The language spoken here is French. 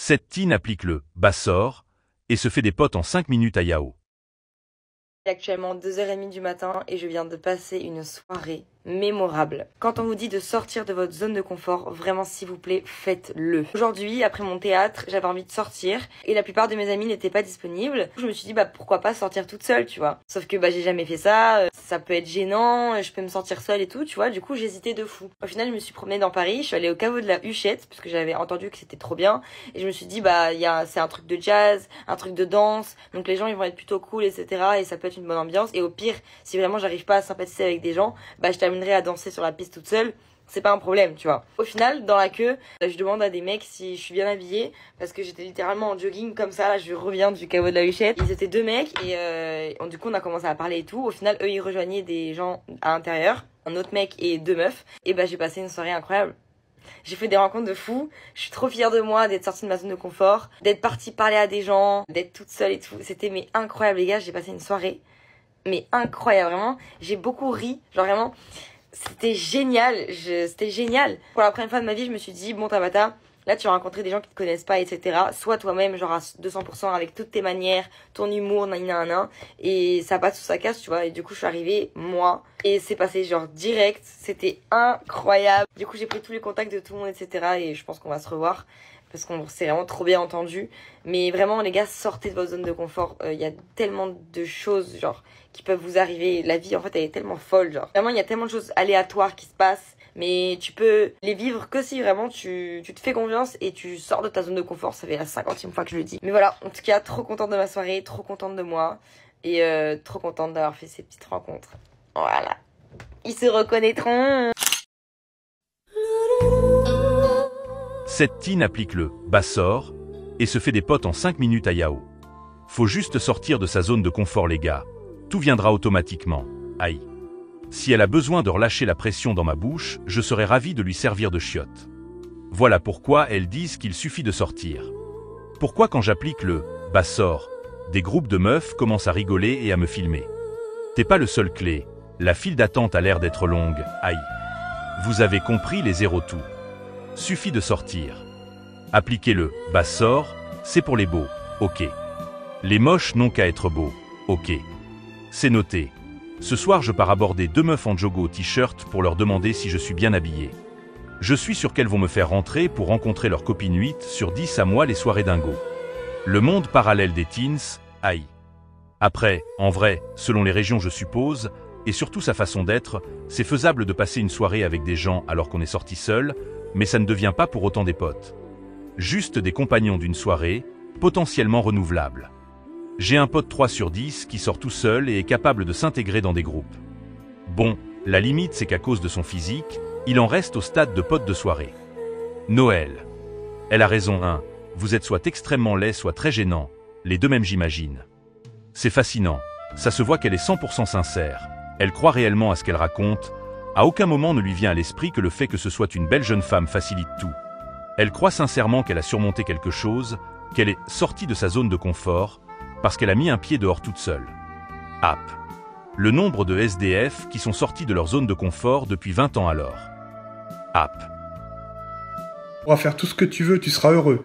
Cette teen applique le « Bassor » et se fait des potes en 5 minutes à Yao. Il est actuellement 2h30 du matin et je viens de passer une soirée mémorable. Quand on vous dit de sortir de votre zone de confort, vraiment s'il vous plaît, faites-le. Aujourd'hui, après mon théâtre, j'avais envie de sortir et la plupart de mes amis n'étaient pas disponibles. Je me suis dit pourquoi pas sortir toute seule, tu vois. Sauf que j'ai jamais fait ça, ça peut être gênant, je peux me sentir seule et tout, tu vois. Du coup, j'hésitais de fou. Au final, je me suis promenée dans Paris, je suis allée au caveau de la Huchette parce que j'avais entendu que c'était trop bien et je me suis dit c'est un truc de jazz, un truc de danse, donc les gens ils vont être plutôt cool, etc. et ça peut être une bonne ambiance. Et au pire, si vraiment j'arrive pas à sympathiser avec des gens, je terminerai à danser sur la piste toute seule. C'est pas un problème, tu vois. Au final, dans la queue, je demande à des mecs si je suis bien habillée parce que j'étais littéralement en jogging comme ça. Là, je reviens du caveau de la Huchette. Ils étaient deux mecs et du coup, on a commencé à parler et tout. Au final, eux, ils rejoignaient des gens à l'intérieur, un autre mec et deux meufs. Et j'ai passé une soirée incroyable. J'ai fait des rencontres de fous. Je suis trop fière de moi d'être sortie de ma zone de confort, d'être partie parler à des gens, d'être toute seule et tout. C'était incroyable, les gars. J'ai passé une soirée incroyable, vraiment. J'ai beaucoup ri, genre vraiment. C'était génial, c'était génial. Pour la première fois de ma vie, je me suis dit, bon Tabata, là tu vas rencontrer des gens qui te connaissent pas, etc. Sois toi-même, genre à 200% avec toutes tes manières, ton humour, nanana. Et ça passe sous sa casse, tu vois. Et du coup, je suis arrivée, moi, et c'est passé genre direct. C'était incroyable. Du coup, j'ai pris tous les contacts de tout le monde, etc. Et je pense qu'on va se revoir. Parce qu'on s'est vraiment trop bien entendu. Mais vraiment, les gars, sortez de votre zone de confort. Y a tellement de choses, genre, qui peuvent vous arriver. La vie, en fait, elle est tellement folle, genre. Vraiment, il y a tellement de choses aléatoires qui se passent. Mais tu peux les vivre que si vraiment tu te fais confiance et tu sors de ta zone de confort. Ça fait la 50e fois que je le dis. Mais voilà, en tout cas, trop contente de ma soirée, trop contente de moi. Et trop contente d'avoir fait ces petites rencontres. Voilà. Ils se reconnaîtront. Cette teen applique le « Bassor » et se fait des potes en 5 minutes à Yao. Faut juste sortir de sa zone de confort, les gars. Tout viendra automatiquement. Aïe. Si elle a besoin de relâcher la pression dans ma bouche, je serai ravi de lui servir de chiotte. Voilà pourquoi elles disent qu'il suffit de sortir. Pourquoi quand j'applique le « Bassor », des groupes de meufs commencent à rigoler et à me filmer. T'es pas le seul clé. La file d'attente a l'air d'être longue. Aïe. Vous avez compris les zéros tout. Suffit de sortir. Appliquer le « Bassor », c'est pour les beaux, ok. Les moches n'ont qu'à être beaux, ok. C'est noté. Ce soir, je pars aborder deux meufs en jogo t-shirt pour leur demander si je suis bien habillé. Je suis sûr qu'elles vont me faire rentrer pour rencontrer leur copine 8 sur 10 à moi les soirées dingo. Le monde parallèle des teens, aïe. Après, en vrai, selon les régions je suppose, et surtout sa façon d'être, c'est faisable de passer une soirée avec des gens alors qu'on est sorti seul, mais ça ne devient pas pour autant des potes. Juste des compagnons d'une soirée, potentiellement renouvelables. J'ai un pote 3 sur 10 qui sort tout seul et est capable de s'intégrer dans des groupes. Bon, la limite c'est qu'à cause de son physique, il en reste au stade de pote de soirée. Noël. Elle a raison, hein. Vous êtes soit extrêmement laid, soit très gênant. Les deux mêmes, j'imagine. C'est fascinant. Ça se voit qu'elle est 100% sincère. Elle croit réellement à ce qu'elle raconte. À aucun moment ne lui vient à l'esprit que le fait que ce soit une belle jeune femme facilite tout. Elle croit sincèrement qu'elle a surmonté quelque chose, qu'elle est sortie de sa zone de confort, parce qu'elle a mis un pied dehors toute seule. App. Le nombre de SDF qui sont sortis de leur zone de confort depuis 20 ans alors. App. On va faire tout ce que tu veux, tu seras heureux.